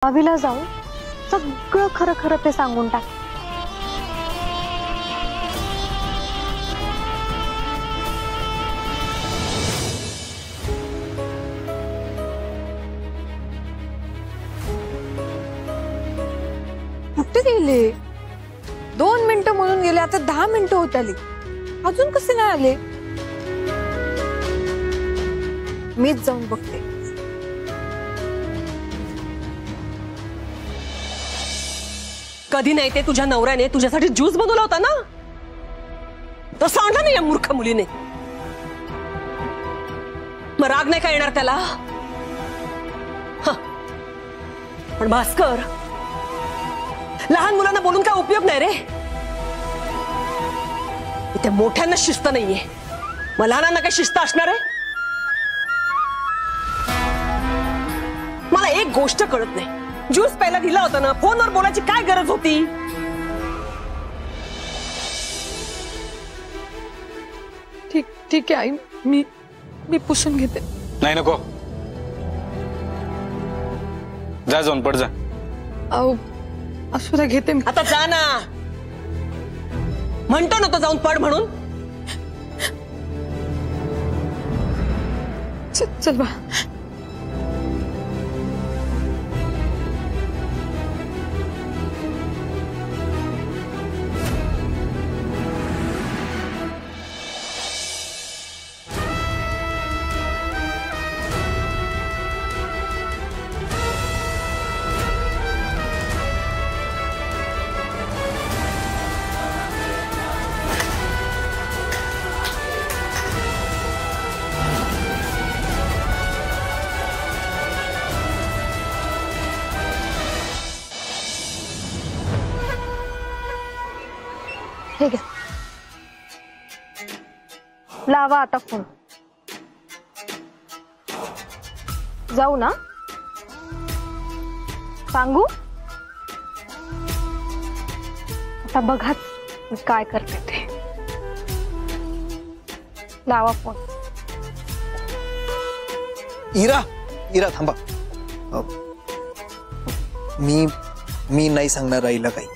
गावीला जाऊन सगळं खरं खरं ते सांगून टाक। कुठे गेले? 2 मिनिटं म्हणून गेले, आता 10 मिनिटं होत आली, अजून कसे नाही आले? मीच जाऊन बघते। कधी नाही ते तुझ्या नवऱ्याने तुझ्यासाठी ज्यूस बनवला होता ना, तो सांडला नाही या मूर्ख मुलीने। मग राग नाही का येणार त्याला? पण भास्कर, लहान मुलांना बोलून काय उपयोग नाही रे। इथे मोठ्यांना शिस्त नाहीये, मग लहानांना काय शिस्त असणार आहे? मला एक गोष्ट कळत नाही, ज्यूस प्यायला दिला होता ना, फोनवर बोलायची काय गरज होती? ठीक आहे आई, मी पुसून घेते। नाही नको, जा जाऊन पड जा। असू द्या, घेते मी। आता जा ना, म्हणतो ना तो जाऊन पड म्हणून। चल बा। ठीक है, लावा आता फोन। जाऊ ना, सांगू? आता बघाच मी काय करते ते। लावा फोन। इरा थांबा। मी नाही सांगणार आईला काही,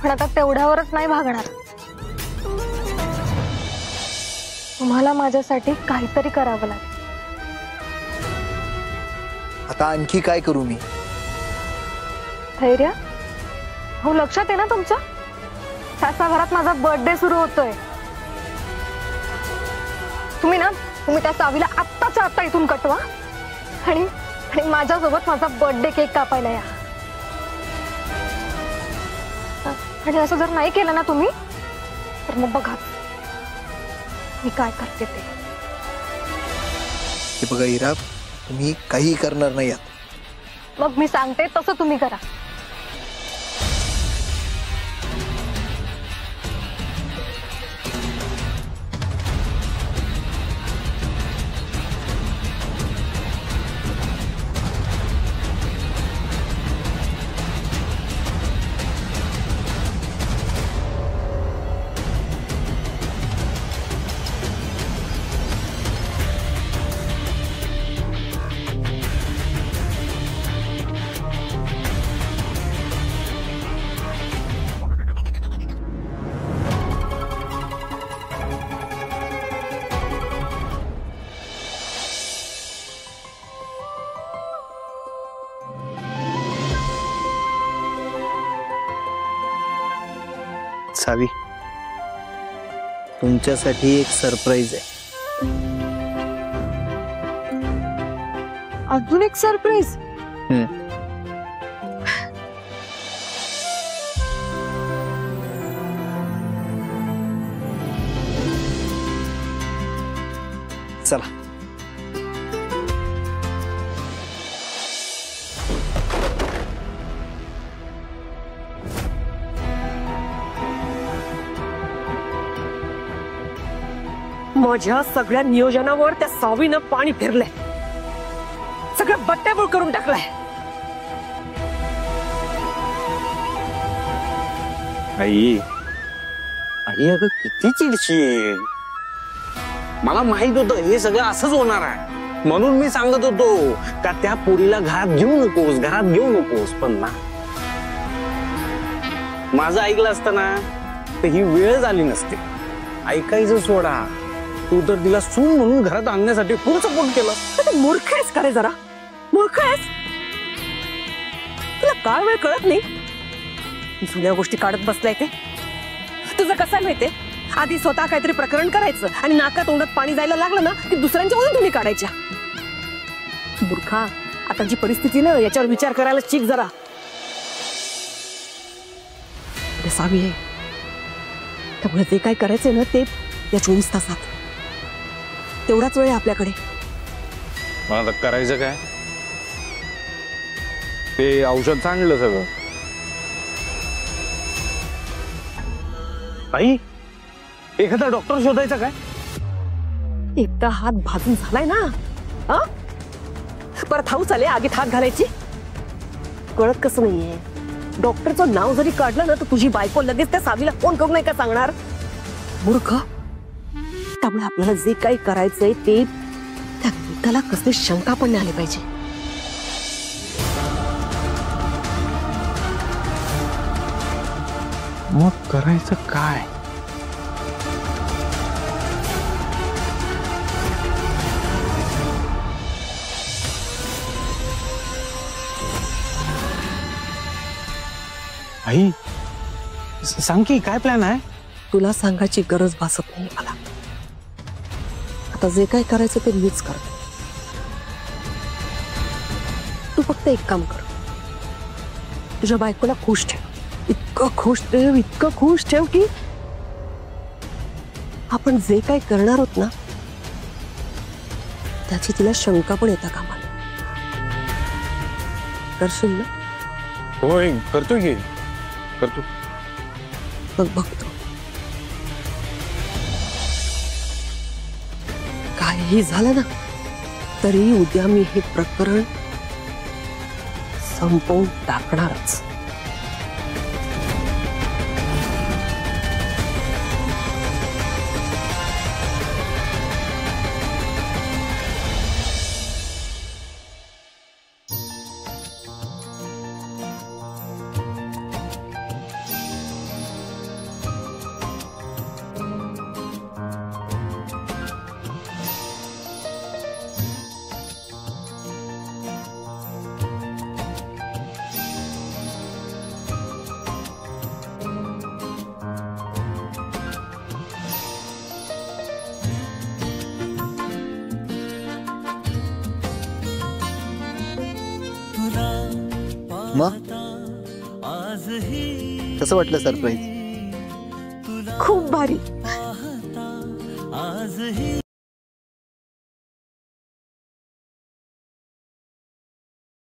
पण आता तेवढ्यावरच नाही भागणार। तुम्हाला माझ्यासाठी काहीतरी करावं लागेल। आता आणखी काय करू मी? धैर्य, हो लक्षात आहे ना तुमच्या? तासाभरात माझा बर्थडे सुरू होतोय। तुम्ही त्या सावीला आत्ताच्या आत्ता इथून कटवा आणि माझ्यासोबत माझा बर्थडे केक कापायला या। आणि असं जर नाही केलं ना तुम्ही, तर मग बघा मी काय करते ते। हे बघा इरा, तुम्ही काही करणार नाही आहात। मग मी सांगते तसं तुम्ही करा। सावी, तुमच्यासाठी एक सरप्राईज आहे। अजून एक सरप्राईज? चला। माझ्या सगळ्या नियोजनावर त्या सावीनं पाणी फिरलंय, सगळं बट्ट्याबोळ करून टाकलाय। आई आई अगं किती चिडशील, मला माहित होतं हे सगळं असंच होणार आहे। म्हणून मी सांगत होतो का त्या पोरीला घरात घेऊ नकोस पण ना, माझं ऐकलं असतं ना तर ही वेळ झाली नसते. ऐकायचं सोडा, तू तर तिला सून म्हणून घरात आणण्यासाठी खूप सपोर्ट केला. तू मूर्ख आहेस का रे जरा? मूर्ख आहेस? तुला काय वेळ कळत नाही? जुन्या गोष्टी काढत बसलाय ते. तुझं कसं आहे माहितीये, आधी स्वतः काहीतरी प्रकरण करायचं आणि नाका तोंडात पाणी जायला लागलं ना की दुसऱ्यांच्या मधून तुम्ही काढायच्या. मूर्खा, आता जी परिस्थिती ना याच्यावर विचार करायला शिक जरा. सावी आहे, त्यामुळे जे काय करायचंय ना ते या 24 तासात, तेवढाच वेळ आहे आपल्याकडे. मग आता करायचं काय? ते औषध सांगलं सगळं. आई, एखादा डॉक्टर शोधायचा काय? एकदा हात भाजून झालाय ना, हा? परत हाऊ चाले आगीत हात घालायची. कळत कसं नाहीये, डॉक्टरचं नाव जरी काढलं ना तर तुझी बायको लगेच त्या सावीला फोन करून नाही का सांगणार? मूर्ख. त्यामुळे आपल्याला जे काही करायचंय ते त्या त्याला कसली शंका पण नाही आली पाहिजे. मग करायचं काय? आई, सांग की काय प्लॅन आहे? तुला सांगायची गरज भासत नाही मला. आता जे काय करायचं ते मीच करते. तू फक्त एक काम कर, तुझ्या बायकोला खुश ठेव. इतकं खुश ठेव की आपण जे काय करणार आहोत ना त्याची तिला शंका पण येता कामा नये. करशील ना? होय, करतो की करतो. मग बघतो. काहीही झालं ना तरी उद्या मी हे प्रकरण संपवून टाकणारच. मग कसं वाटलं सरप्राईज? खूप भारी.